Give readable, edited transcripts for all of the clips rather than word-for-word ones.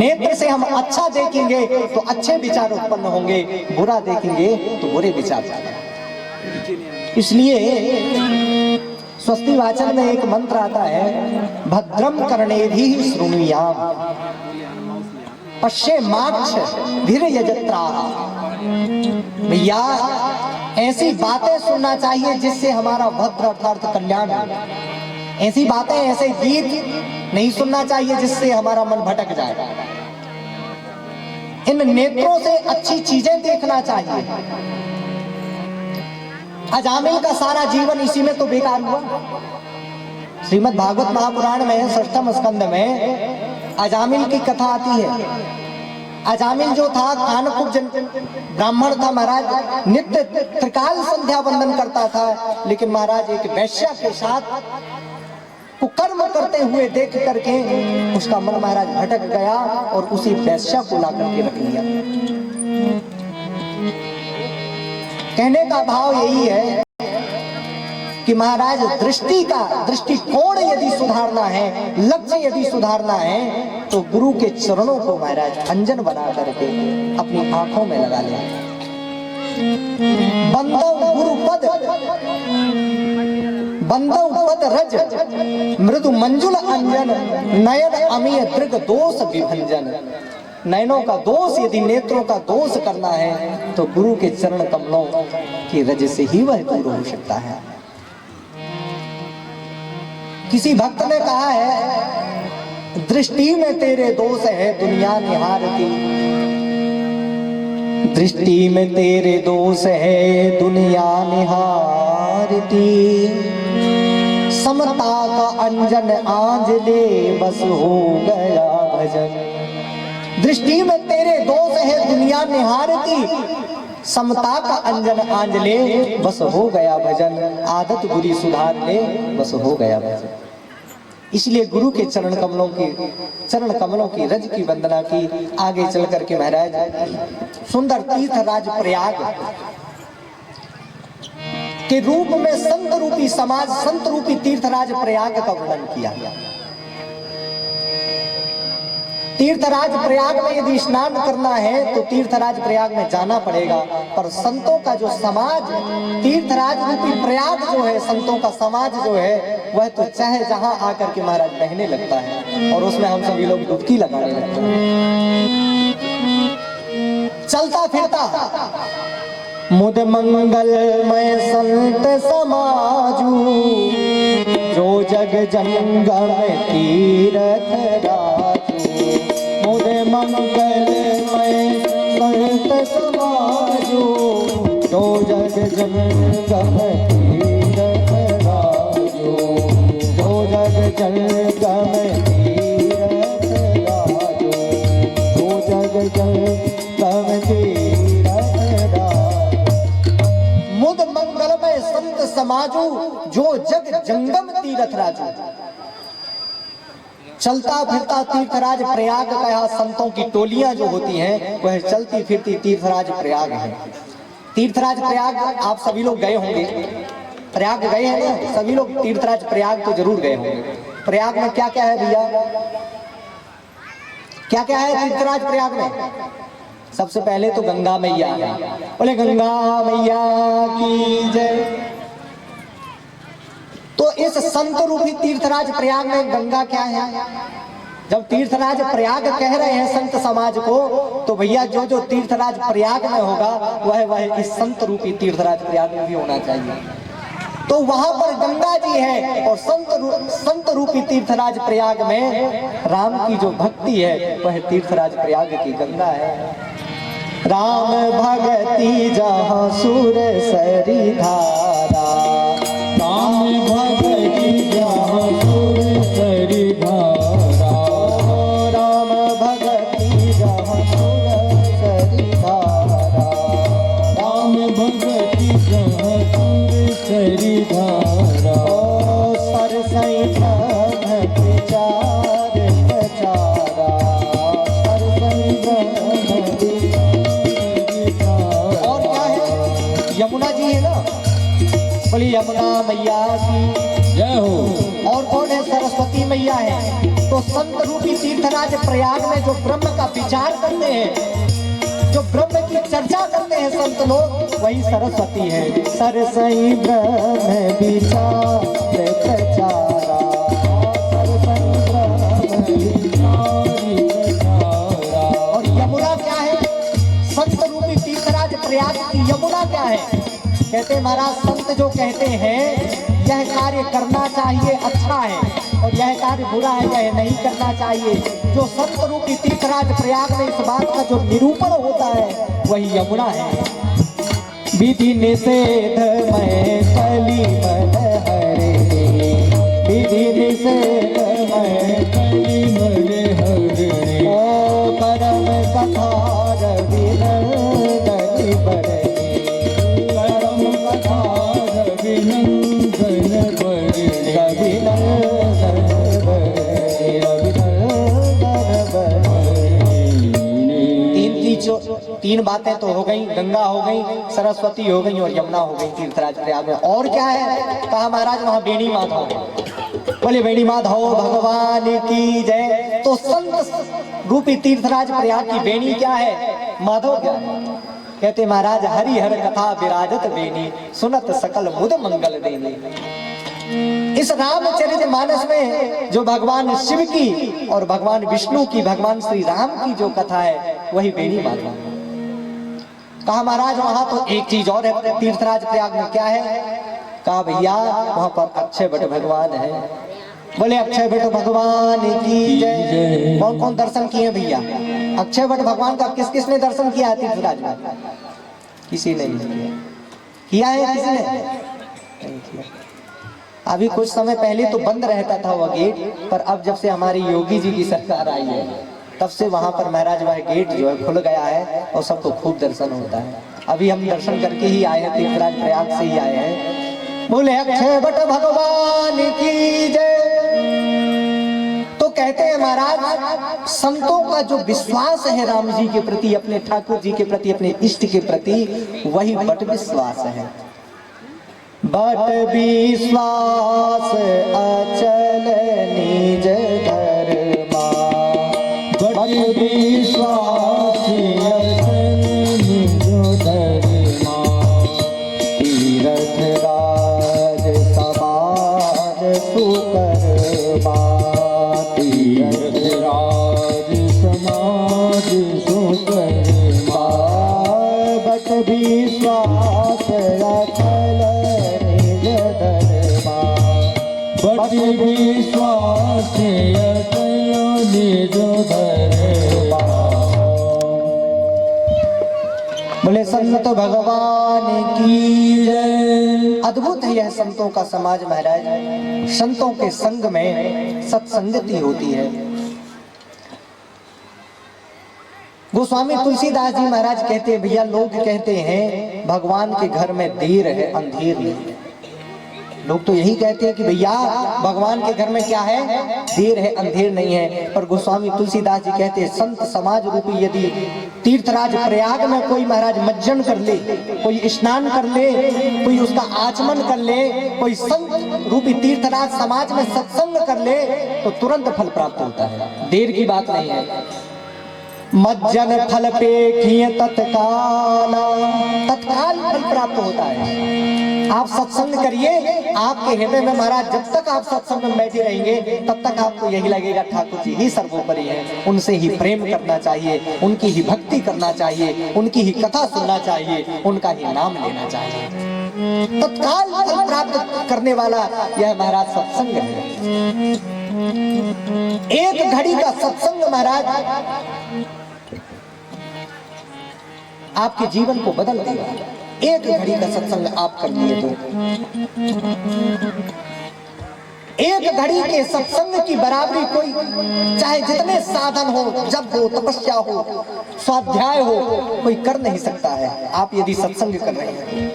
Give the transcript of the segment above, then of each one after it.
नेत्र से हम अच्छा देखेंगे तो अच्छे विचार उत्पन्न होंगे, बुरा देखेंगे तो बुरे विचार। इसलिए स्वस्ति वाचन में एक मंत्र आता है, भद्रम कर्णेभिः शृणुयाम पश्येमाक्ष धीर्यजत्रा। भैया ऐसी बातें सुनना चाहिए जिससे हमारा भद्र अर्थात कल्याण हो। ऐसी बातें, ऐसे गीत नहीं सुनना चाहिए जिससे हमारा मन भटक जाए। इन नेत्रों से अच्छी चीजें देखना चाहिए। अजामिल का सारा जीवन इसी में तो बेकार हुआ। श्रीमद् भागवत महापुराण में षष्ठम स्कंद में अजामिल की कथा आती है। अजामिल जो था कानकुब्ज ब्राह्मण था महाराज, नित्य त्रिकाल संध्या वंदन करता था, लेकिन महाराज एक वैश्या के साथ कुकर्म करते हुए देख करके उसका मन महाराज भटक गया और उसी वैश्या को ला करके रख लिया। कहने का भाव यही है कि महाराज दृष्टिकोण यदि सुधारना है, लक्ष्य यदि सुधारना है, तो गुरु के चरणों को महाराज अंजन बना करके अपनी आंखों में लगा ले। बंदव पद रज मृदु मंजुल अंजन नयन अमीय दृग दोष विभंजन। नयनों का दोष, यदि नेत्रों का दोष करना है तो गुरु के चरण कमलों की रज से ही वह दूर हो सकता है। किसी भक्त ने कहा है, दृष्टि में तेरे दोष है दुनिया निहारती। दृष्टि में तेरे दोष है दुनिया निहारती। समता का अंजन आंज ले बस हो गया भजन। दृष्टि में तेरे दोष है दुनिया निहारती। समता का अंजन आंज ले बस हो गया भजन। आदत बुरी सुधार ले बस हो गया भजन। इसलिए गुरु के चरण कमलों की रज की वंदना की। आगे चल करके महाराज सुंदर तीर्थ राज प्रयाग के रूप में संत रूपी समाज, संत रूपी तीर्थराज प्रयाग का वर्णन किया। तीर्थराज प्रयाग में यदि स्नान करना है तो तीर्थराज प्रयाग में जाना पड़ेगा, पर संतों का जो समाज, तीर्थराज रूपी प्रयाग जो है, संतों का समाज जो है, वह तो चाहे जहां आकर के महाराज बहने लगता है और उसमें हम सभी लोग डुबकी लगाने लगते हैं। चलता फिरता मुद मंगलमय संत समाजू, जो जग जंगम तीरथ राजू। मुद मंगलमय संत समाजू, जो जग जंगम तीरथ राजू। जो जग जंगम तीरथ राजू। जो जग जंगम तीरथ मंगलमय संत समाजू, जो जग जंगम तीरथ राजू। चलता फिरता तीर्थराज प्रयाग का यहाँ संतों की टोलियां जो होती हैं वह चलती फिरती तीर्थराज प्रयाग है। तीर्थराज प्रयाग आप सभी लोग गए होंगे, प्रयाग गए हैं ना सभी लोग? तीर्थराज प्रयाग तो जरूर गए होंगे। प्रयाग में क्या क्या है भैया, क्या क्या है तीर्थराज प्रयाग में? सबसे पहले तो गंगा मैया है, बोले गंगा मैया की जय। तो इस संत रूपी तीर्थराज प्रयाग में गंगा क्या है? जब तीर्थराज प्रयाग कह रहे हैं संत समाज को, तो भैया जो जो तीर्थराज प्रयाग में होगा वह इस संत रूपी तीर्थराज प्रयाग में भी होना चाहिए। तो वहां पर गंगा जी है और संत रूपी तीर्थराज प्रयाग में राम की जो भक्ति है वह तीर्थराज प्रयाग की गंगा है। राम भगति जहाँ सुर सरी धारा। राम भगति जहाँ सुर सरी धारा। राम भगति जहाँ सुर सरी धारा। राम भगति जहाँ सुर सरी धारा। सर सैठ विचार प्रचारा। सर सैठ यमुना जी है ना, बोली यमुना मैया की जय हो। और कौन है सरस्वती मैया है। तो संत रूपी तीर्थराज प्रयाग में जो ब्रह्म का विचार करते हैं, जो ब्रह्म की चर्चा करते हैं संत लोग, वही सरस्वती है। सरसई ब्रह्म विचार प्रचारा, सरसई ब्रह्म विचारा। और यमुना क्या है? संत रूपी तीर्थराज प्रयाग की यमुना क्या है? कहते महाराज संत जो कहते हैं यह कार्य करना चाहिए अच्छा है, और यह कार्य बुरा है यह नहीं करना चाहिए, जो संत रूपी तीर्थराज प्रयाग में इस बात का जो निरूपण होता है वही यमुना है। विधि निषेध में कली मन हरे, विधि निषेध में कली मन हरे। ओ परम कथा रविनंदन बरनी, परम कथा रविनंदन बरनी, रविनंदन बरनी, रविनंदन बरनी। तीन बातें तो हो गई, गंगा हो गई, सरस्वती हो गई और यमुना हो गई तीर्थराज प्रयाग में। और क्या है? कहा महाराज वहां बेणी माधव, बोले बेणी माधव भगवान की जय। तो संत रूपी तीर्थराज प्रयाग की बेणी क्या है? माधव क्या है? कहते महाराज हरि हर कथा विराजत बेणी, सुनत सकल मुद मंगल देनी। इस रामचरित मानस में जो भगवान शिव की और भगवान विष्णु की, भगवान श्री राम की जो कथा है वही बेणी माधव। कहा महाराज वहां तो एक चीज और है तीर्थराज प्रयाग में, क्या है? कहा भैया वहां पर अक्षय वट भगवान है। बोले अक्षय वट भगवान की जय। कौन कौन दर्शन किए भैया? अक्षय वट भगवान का किस किसने दर्शन किया है तीर्थराज में? किसी ने नहीं किया है, किसी ने नहीं किया। अभी कुछ समय पहले तो बंद रहता था वह गेट, पर अब जब से हमारी योगी जी की सरकार आई है तब से वहां पर महाराज वह गेट जो है खुल गया है और सबको खूब दर्शन होता है। अभी हम दर्शन करके ही आए हैं, तीर्थराज प्रयाग से ही आए हैं। बोले अक्षय वट भगवान की जय। तो कहते हैं महाराज संतों का जो विश्वास है राम जी के प्रति, अपने ठाकुर जी के प्रति, अपने इष्ट के प्रति, वही वट विश्वास है। बट विश्वास अचल निज धर्मा, बट विश्वास अचल निज धर्मा। तीरथ राज समाज सुकर्मा, तीरथ राज समाज सुकर्मा। बट विश्वास अचल बट विश्वास निज धर्मा। बोले संत भगवान की जय। अद्भुत है यह संतों का समाज महाराज। संतों के संग में सत्संगति होती है। गोस्वामी तुलसीदास जी महाराज कहते हैं, भैया लोग कहते हैं भगवान के घर में देर है अंधेर नहीं। लोग तो यही कहते हैं कि भैया भगवान के घर में क्या है? देर है अंधेर नहीं है। पर गोस्वामी तुलसीदास जी कहते हैं संत समाज रूपी यदि तीर्थराज प्रयाग में कोई महाराज मज्जन कर ले, कोई स्नान कर ले, कोई उसका आचमन कर ले, कोई संत रूपी तीर्थराज समाज में सत्संग कर ले तो तुरंत फल प्राप्त होता है, देर की बात नहीं है। मज्जन फल पेखिए तत्काल, तत्काल फल प्राप्त होता है। आप सत्संग करिए, आपके हृदय में महाराज जब तक आप सत्संग में बैठे रहेंगे तब तक आपको यही लगेगा ठाकुर जी ही सर्वोपरि है, उनसे ही प्रेम करना चाहिए, उनकी ही भक्ति करना चाहिए, उनकी ही कथा सुनना चाहिए, उनका ही नाम लेना चाहिए। तत्काल फल प्राप्त करने वाला यह महाराज सत्संग है। एक घड़ी का सत्संग महाराज आपके जीवन को बदल देगा। एक घड़ी का सत्संग आप कर लिए तो एक घड़ी के सत्संग की बराबरी कोई चाहे जितने साधन हो, जब हो, तपस्या हो, स्वाध्याय हो, कोई कर नहीं सकता है। आप यदि सत्संग कर रहे हैं,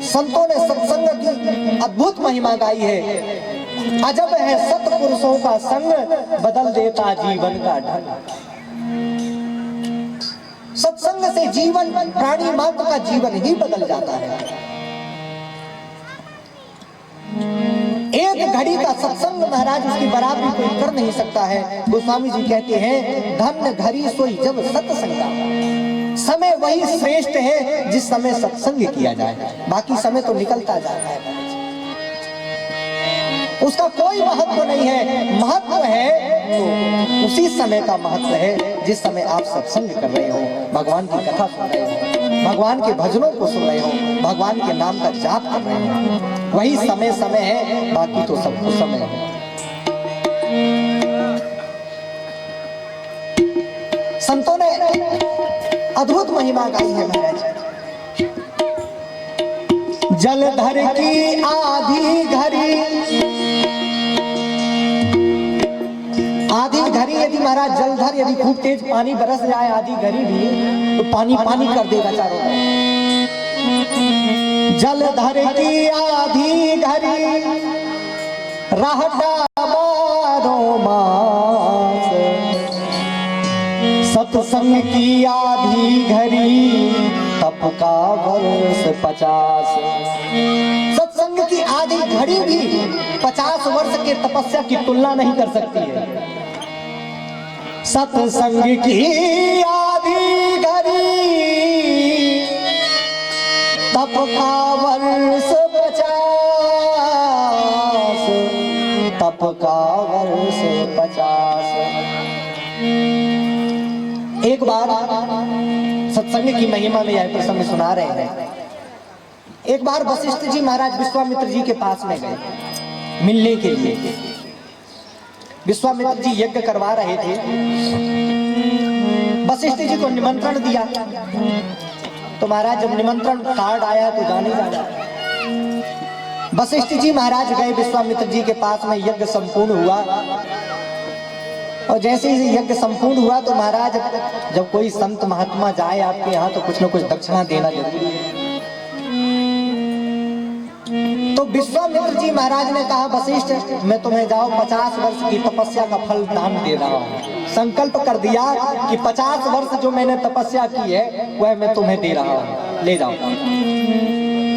संतों ने सत्संग की अद्भुत महिमा गाई है। अजब है सत्पुरुषों का संग, बदल देता जीवन का ढंग। सत्संग से जीवन, प्राणी मात्र का जीवन ही बदल जाता है। एक घड़ी का सत्संग महाराज उसकी बराबरी कोई कर नहीं सकता है। गोस्वामी जी कहते हैं धन्य घड़ी सोई जब सत्संगा, समय वही श्रेष्ठ है जिस समय सत्संग किया जाए, बाकी समय तो निकलता जाता है, उसका कोई महत्व नहीं है। महत्व है तो उसी समय का महत्व है जिस समय आप सत्संग कर रहे हो, भगवान की कथा सुन रहे हो, भगवान के भजनों को सुन रहे हो, भगवान के नाम का जाप कर रहे हो, वही समय समय है, बाकी तो सब कुछ समय है। संतों ने अद्भुत महिमा गाई है महाराज। जलधर की आधी घड़ी, आधी घड़ी यदि महाराज जलधर यदि खूब तेज पानी बरस जाए आधी घड़ी भी तो पानी पानी कर देगा चारों तरफ। जलधर की आधी घड़ी रहता बारो मास, सत्संग की आधी घड़ी तप का वर्ष 50। सत्संग की आधी घड़ी भी 50 वर्ष के तपस्या की तुलना नहीं कर सकती है। सत्संग की आधी घड़ी तप का वर्ष 50, तप का वर्ष 50। एक बार सत्संग की महिमा में यह प्रसंग सुना रहे हैं। एक बार वशिष्ठ जी महाराज विश्वामित्र जी के पास में गए मिलने के लिए। विश्वामित्र जी यज्ञ करवा रहे थे, वशिष्ठ जी को निमंत्रण दिया, तो महाराज जब निमंत्रण कार्ड आया तो जाने जाना। वशिष्ठ जी महाराज गए विश्वामित्र जी के पास में, यज्ञ संपूर्ण हुआ और जैसे ही यज्ञ संपूर्ण हुआ तो महाराज जब कोई संत महात्मा जाए आपके यहाँ तो कुछ न कुछ दक्षिणा देना जरूरी है। तो विश्वामित्र जी महाराज ने कहा वशिष्ठ मैं तुम्हें जाओ 50 वर्ष की तपस्या का फल दान दे रहा हूँ। संकल्प कर दिया कि 50 वर्ष जो मैंने तपस्या की है वह मैं तुम्हें दे रहा हूँ, ले जाओ।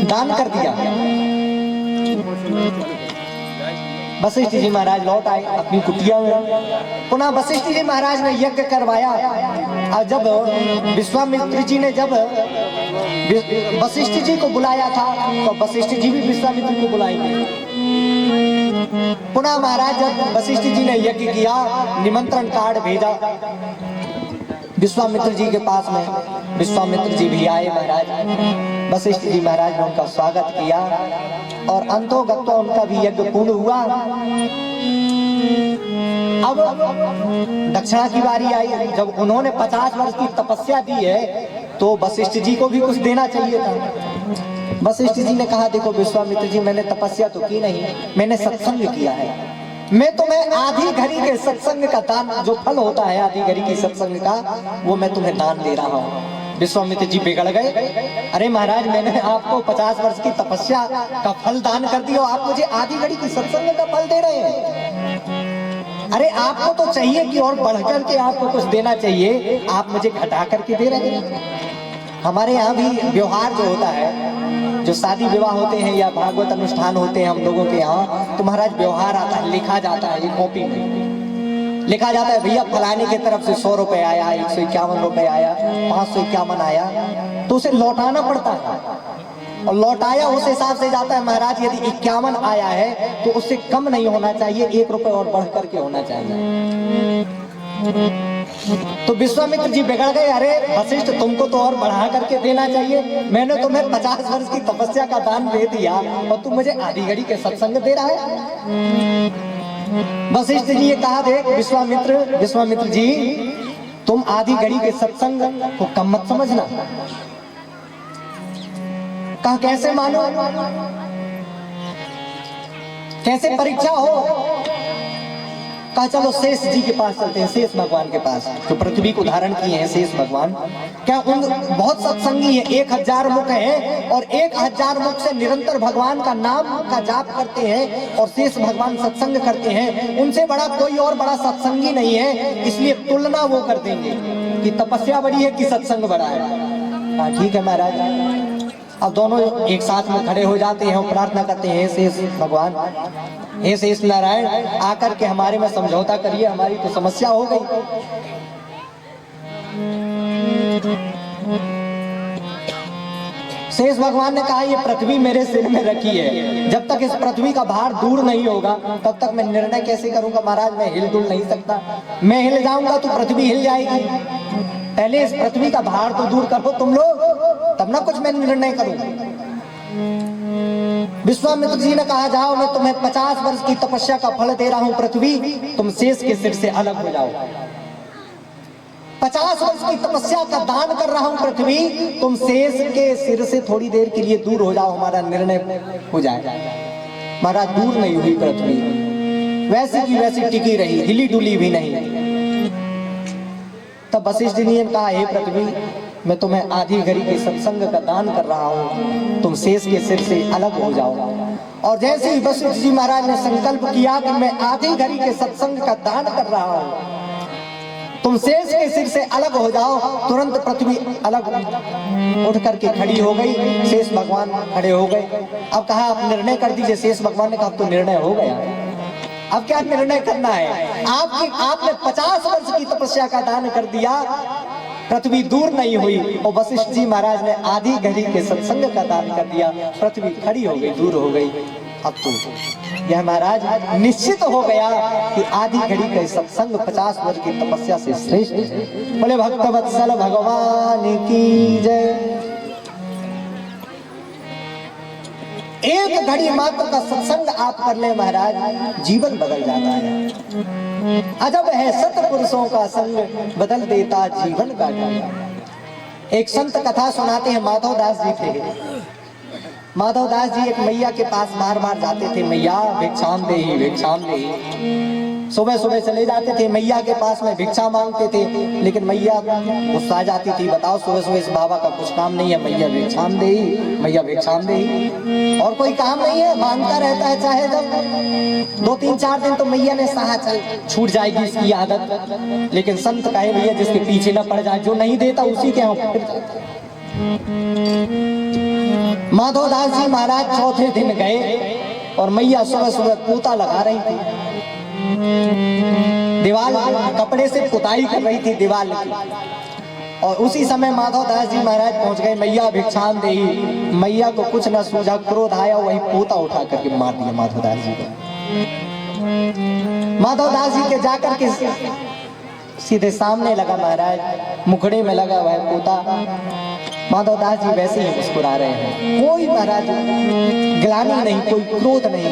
दान कर दिया। वशिष्ठ जी महाराज लौट आए अपनी कुटिया में। पुनः वशिष्ठ जी महाराज ने यज्ञ करवाया और जब विश्वामित्र जी ने जब वशिष्ठ जी को बुलाया था तो वशिष्ठ जी भी विश्वामित्र को बुलाएंगे। पुनः महाराज जब वशिष्ठ जी ने यज्ञ किया, निमंत्रण कार्ड भेजा विश्वामित्र जी के पास में, विश्वामित्र जी भी आए महाराज। वशिष्ठ जी महाराज ने उनका स्वागत किया और अंतोगत्वा उनका भी यज्ञ पूर्ण हुआ। अब दक्षिणा की बारी आई। जब उन्होंने 50 वर्ष की तपस्या दी है तो वशिष्ठ जी को भी कुछ देना चाहिए था। वशिष्ठ जी ने कहा देखो विश्वामित्र जी मैंने तपस्या तो की नहीं, मैंने सत्संग किया है। मैं तुम्हें आधी घड़ी के सत्संग का दान, जो फल होता है आधी घड़ी की सत्संग का, वो मैं तुम्हें दान दे रहा हूँ। विश्वामित्र जी बिगड़ गए। अरे महाराज मैंने आपको 50 वर्ष की तपस्या का फल दान कर दिया, आप मुझे आधी घड़ी की सत्संग का फल दे रहे हैं। अरे आपको तो चाहिए कि और बढ़कर के आपको कुछ देना चाहिए, आप मुझे घटा करके दे रहे हैं। हमारे यहाँ भी व्यवहार जो होता है, जो शादी विवाह होते हैं या भागवत अनुष्ठान होते हैं हम लोगों के यहाँ, तो महाराज व्यवहार आता है, लिखा जाता है, ये कॉपी में लिखा जाता है भैया फलाने की तरफ से 100 रुपए आया, 151 रुपए आया, 551 आया, तो उसे लौटाना पड़ता है और लौटाया उस हिसाब से जाता है। महाराज यदि 51 आया है तो उससे कम नहीं होना चाहिए, 1 रुपए और बढ़ करके होना चाहिए। तो विश्वामित्र जी बिगड़ गए। अरे वशिष्ठ तुमको तो और बढ़ा करके देना चाहिए, मैंने तुम्हें 50 वर्ष की तपस्या का दान दे दिया और तुम मुझे आधी घड़ी के सत्संग दे रहा है। वशिष्ठ जी ये कहा देख विश्वामित्र जी तुम आधी घड़ी के सत्संग को कम मत समझना। कहा कैसे मानो, कैसे परीक्षा हो। कहा चलो शेष जी के पास चलते हैं, शेष भगवान के पास जो पृथ्वी को धारण किए हैं शेष भगवान। क्या उन बहुत सत्संगी है, 1000 मुख है और 1000 मुख से निरंतर भगवान का नाम का जाप करते हैं और शेष भगवान सत्संग करते हैं। उनसे बड़ा कोई और बड़ा सत्संगी नहीं है, इसलिए तुलना वो कर देंगे कि तपस्या बड़ी है कि सत्संग बड़ा है। हाँ ठीक है महाराज। अब दोनों एक साथ में खड़े हो जाते हैं और प्रार्थना करते हैं शेष भगवान हे शेष नारायण, आकर के हमारे में समझौता करिए, हमारी तो समस्या हो गई। शेष भगवान ने कहा ये पृथ्वी मेरे सिर में रखी है, जब तक इस पृथ्वी का भार दूर नहीं होगा तब तक मैं निर्णय कैसे करूंगा महाराज, मैं हिलडुल नहीं सकता। मैं हिल जाऊंगा तो पृथ्वी हिल जाएगी। पहले इस पृथ्वी का भार तो दूर करो तुम लोग, तब ना कुछ मैं निर्णय करूं। विश्वामित्र जी ने कहा जाओ, मैं तुम्हें 50 वर्ष की तपस्या का फल दे रहा हूं पृथ्वी, तुम शेष के सिर से अलग हो जाओ। 50 वर्ष की तपस्या का दान कर रहा हूं पृथ्वी, तुम शेष के सिर से थोड़ी देर के लिए दूर हो जाओ, हमारा निर्णय हो जाए। महाराज दूर नहीं हुई पृथ्वी, वैसी की वैसी टिकी रही, हिली डुली भी नहीं। तब वशिष्ठ जी ने कहा, हे पृथ्वी, मैं तुम्हें आधी घड़ी के सत्संग का दान कर रहा हूं, तुम शेष के सिर से अलग हो जाओ। और जैसे ही वशिष्ठ जी महाराज ने संकल्प किया कि मैं आधी घड़ी के सत्संग का दान कर रहा हूं, तुम शेष के सिर से अलग हो जाओ, तुरंत पृथ्वी अलग उठ करके खड़ी हो गई। शेष भगवान खड़े हो गए। अब कहा आप निर्णय कर दीजिए। शेष भगवान ने कहा अब तो निर्णय हो गया, अब क्या निर्णय करना है। आपने 50 वर्ष की तपस्या का दान कर दिया, पृथ्वी दूर नहीं हुई। और वशिष्ठ जी महाराज ने आधी घड़ी के सत्संग का दान कर दिया, पृथ्वी खड़ी हो गई, दूर हो गई। अब तो यह महाराज निश्चित हो गया कि आधी घड़ी का सत्संग 50 वर्ष की तपस्या से श्रेष्ठ है। बोले भक्तवत्सल भगवान की जय। एक घड़ी मात्र का सत्संग आप कर ले महाराज, जीवन बदल जाता है। अजब है सत्पुरुषों का संग, बदल देता जीवन का ढंग। एक संत कथा सुनाते हैं, माधव दास जी थे। माधव दास जी एक मैया के पास बार बार जाते थे, मैया भिक्षाम देहि भिक्षाम देहि। सुबह सुबह चले जाते थे मैया के पास में भिक्षा मांगते थे, लेकिन मैया गुस्सा जाती थी। बताओ सुबह सुबह इस बाबा का कुछ काम नहीं है, मैया भिक्षाम देहि, मैया भिक्षाम देहि, और कोई काम नहीं है, मांगता रहता है। चाहे जब 2-3-4 दिन तो मैया ने कहा चल छूट जाएगी इसकी आदत, लेकिन संत कहे भैया जिसके पीछे न पड़ जाए, जो नहीं देता उसी के यहाँ फिर जाता। माधव दास जी महाराज चौथे दिन गए और मैया सुबह सुबह पोता लगा रही थी, दीवार कपड़े से पुताई कर रही थी दीवार की। और उसी समय माधव दास जी महाराज पहुंच गए, मैया भिक्षाम देहि। मैया को कुछ न सूझा, क्रोध आया, वही पोता उठा करके मार दिया माधव दास जी को। माधव दास जी के जाकर के सीधे सामने लगा महाराज, मुखड़े में लगा हुआ है पोता। माधव दास जी वैसे ही मुस्कुरा रहे हैं, कोई महाराज ग्लानि नहीं, कोई क्रोध नहीं,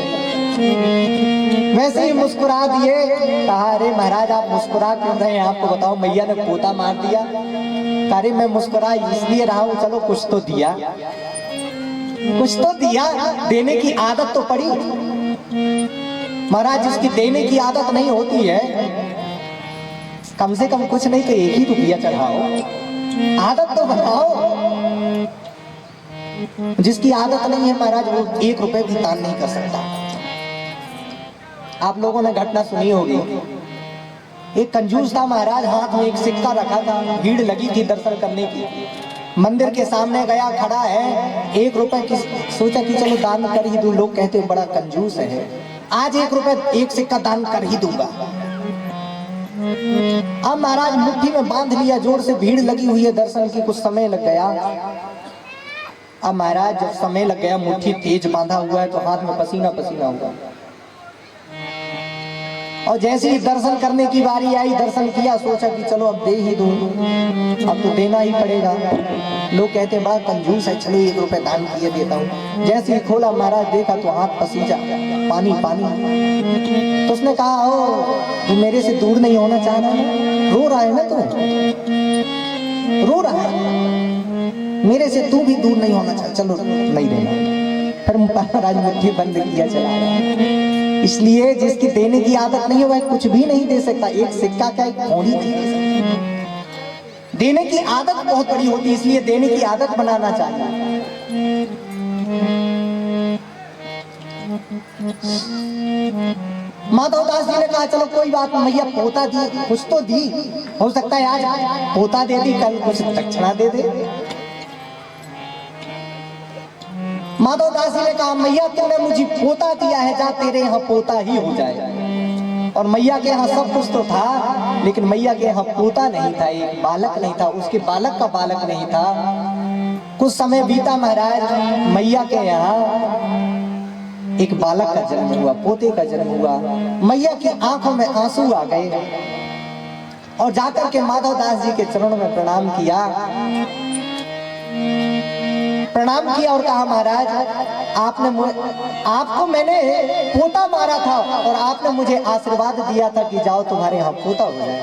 वैसे ही मुस्कुरा दिए। कहा अरे महाराज आप मुस्कुरा क्यों रहे हैं, आपको बताओ मैया ने पोता मार दिया। अरे मैं मुस्कुरा इसलिए रहा हूं, चलो कुछ तो दिया, कुछ तो दिया, देने की आदत तो पड़ी। महाराज जिसकी देने की आदत नहीं होती है, कम से कम कुछ नहीं तो 1 ही रुपया चढ़ाओ, आदत तो बनाओ। जिसकी आदत नहीं है महाराज वो 1 रुपए भी दान नहीं कर सकता। आप लोगों ने घटना सुनी होगी, एक कंजूस था महाराज, हाथ में एक सिक्का रखा था, भीड़ लगी थी दर्शन करने की। मंदिर के सामने गया, खड़ा है, 1 रुपए की सोचा कि चलो दान कर ही दूं। लोग कहते बड़ा कंजूस है, आज 1 रुपए 1 सिक्का दान कर ही दूंगा। अब महाराज मुट्ठी में बांध लिया, जोर से भीड़ लगी हुई है दर्शन की, कुछ समय लग गया। अब महाराज जब समय लग गया, मुट्ठी तेज बांधा हुआ है तो हाथ में पसीना पसीना हुआ। और जैसे ही दर्शन करने की बारी आई, दर्शन किया, सोचा कि चलो अब दे ही दूं, अब तो देना ही पड़ेगा। लोग कहते बड़ा कंजूस है, चलो 1 रुपए दान किए देता हूँ। जैसे ही खोला महाराज, देखा तो हाथ पसीजा, पानी पानी। तो उसने कहा ओ तू मेरे से दूर नहीं होना चाह रहा है, रो रहा है ना तू, रो रहा है, मेरे से तू भी दूर नहीं होना चाह, चलो नहीं देना। फिर महाराज मुट्ठी बंद किया, चला रहा। इसलिए जिसकी देने की आदत नहीं है वह कुछ भी नहीं दे सकता। एक सिक्का का एक कौड़ी नहीं दे सकता। देने की आदत बहुत बड़ी होती है, इसलिए देने की आदत बनाना चाहिए। माधव दास जी ने कहा चलो कोई बात नहीं, मैया पोता दी, कुछ तो दी, हो सकता है आज पोता दे दी, कल कुछ दक्षिणा दे दे। माधव दास जी ने कहा मैया तूने मुझे पोता दिया है, जा तेरे यहाँ पोता ही हो जाए। और मैया के यहाँ सब कुछ तो था, लेकिन मैया के यहाँ पोता नहीं था, एक बालक नहीं था, उसके बालक का बालक नहीं था। कुछ समय बीता महाराज, मैया के यहाँ एक बालक का जन्म हुआ, पोते का जन्म हुआ। मैया की आंखों में आंसू आ गए और जाकर के माधव दास जी के चरणों में प्रणाम किया और कहा महाराज आपको मैंने पोता मारा था और आपने मुझे आशीर्वाद दिया था कि जाओ तुम्हारे यहाँ पोता हो जाए,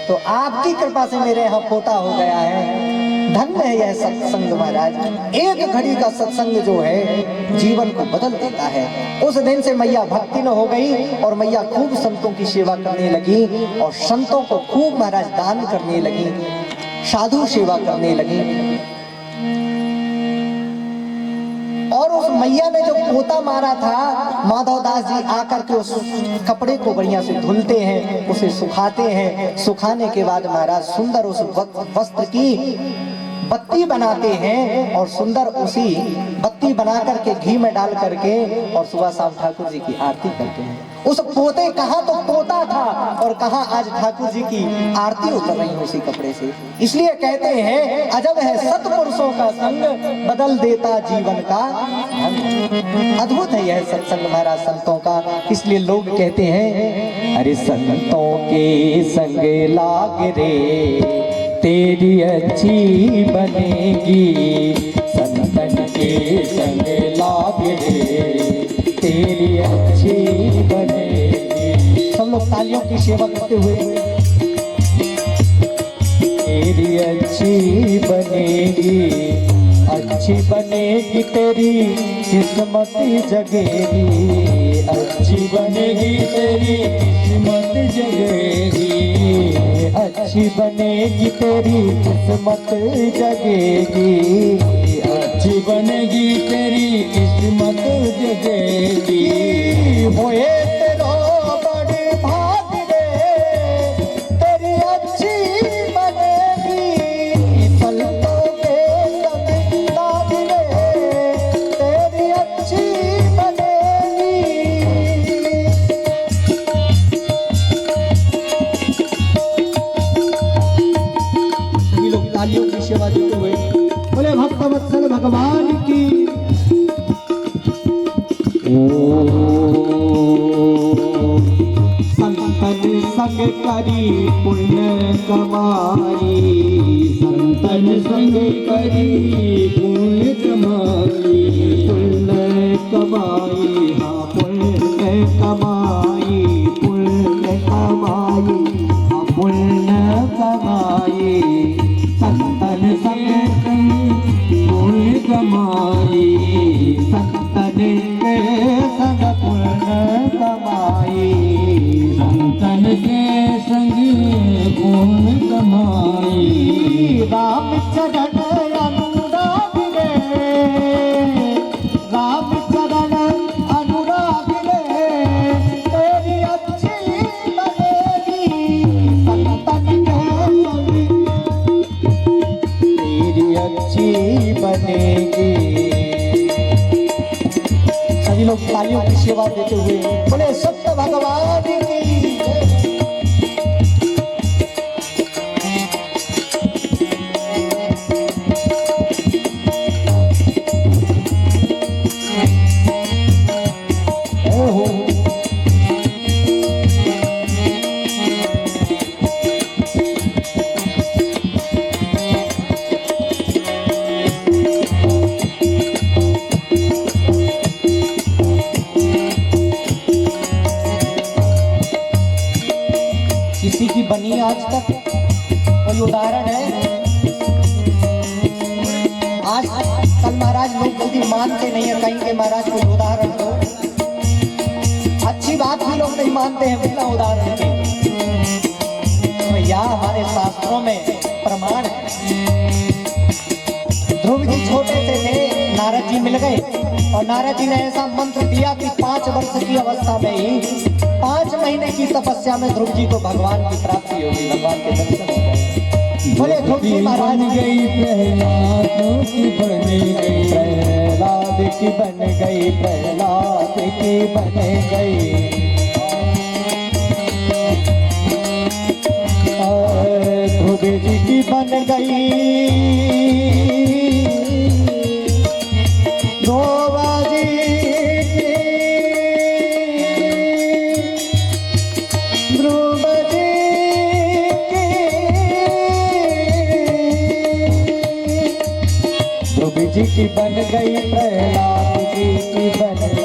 तो आपकी कृपा से मेरे यहाँ पोता हो गया है। धन्य है यह सत्संग महाराज, एक घड़ी का सत्संग जो है जीवन को बदल देता है। उस दिन से मैया भक्ति न हो गई और मैया खूब संतों की सेवा करने लगी और संतों को खूब महाराज दान करने लगी, साधु सेवा करने लगी। और उस मैया ने जो पोता मारा था, माधव दास जी आकर के उस कपड़े को बढ़िया से धुलते हैं, उसे सुखाते हैं। सुखाने के बाद महाराज सुंदर उस वस्त्र की बत्ती बनाते हैं और सुंदर उसी बत्ती बना करके घी में डाल करके और सुबह शाम ठाकुर जी की आरती करते हैं। उस पोते कहाँ तो पोता था और कहाँ आज ठाकुर जी की आरती उतर रही है उसी कपड़े से। इसलिए कहते हैं अजब है सत्पुरुषों का संग, बदल देता जीवन का ढंग। अद्भुत है यह सत्संग महाराज संतों का। इसलिए लोग कहते हैं अरे संतों के संग लाग रे तेरी अच्छी बनेगी, संतन के संग लाग रे तेरी अच्छी बनेगी। सब लोग तालियों की सेवा करते हुए तेरी अच्छी बनेगी, अच्छी बनेगी तेरी किस्मत जगेगी, अच्छी बनेगी तेरी किस्मत जगेगी, अच्छी बनेगी तेरी किस्मत जगेगी, अच्छी बनेगी तेरी किस्मत जगेगी। होए तेरो बड़े भाग रे तेरी अच्छी बनेगी, संतों के संग लाग रे तेरी अच्छी बनेगी। सभी लोग तालियों की सेवा देते हुए बोले भक्त वत्सल भगवान की। संतन संग करी पुण्य कमाई, संतन संग करी पुण्य कमाई, पुण्य कमाई हाँ पुण्य कमाई, पुण्य कमाई हाँ पुण्य कमाई, संतन संग पुण्य कमाई, संतन के संग पुण्य कमाई, संतन के संग पुण्य कमाई। राम चरण अनुराग रे, राम चरण अनुराग रे तेरी अच्छी बनेगी, संतन के संग तेरी अच्छी बनेगी। सभी लोग तालियों की सेवा देते हुए बोले सत्य भगवान की। किसी की बनी आज तक कोई उदाहरण है? आज कल महाराज लोग जल्दी मानते नहीं है, कहीं के महाराज कोई उदाहरण दो। अच्छी बात भी लोग नहीं मानते हैं बिना उदाहरण के। तो यह हमारे शास्त्रों में प्रमाण है। ध्रुव जी छोटे से थे, नारद जी मिल गए और नारद जी ने ऐसा मंत्र दिया कि 5 वर्ष की अवस्था में ही 5 महीने की तपस्या में ध्रुव जी को भगवान की प्राप्ति होगी, भगवान के दर्शन हो गए। बोले ध्रुव जी महाराज गई प्रहलाद की बन गई, प्रहलाद प्रहलाद की बन गई, प्रहलाद की बन गई। ध्रुव जी की बन गई, ध्रुव जी की, ध्रुव जी की, ध्रुव जी की बन गई, प्रहलाद जी की बन गई।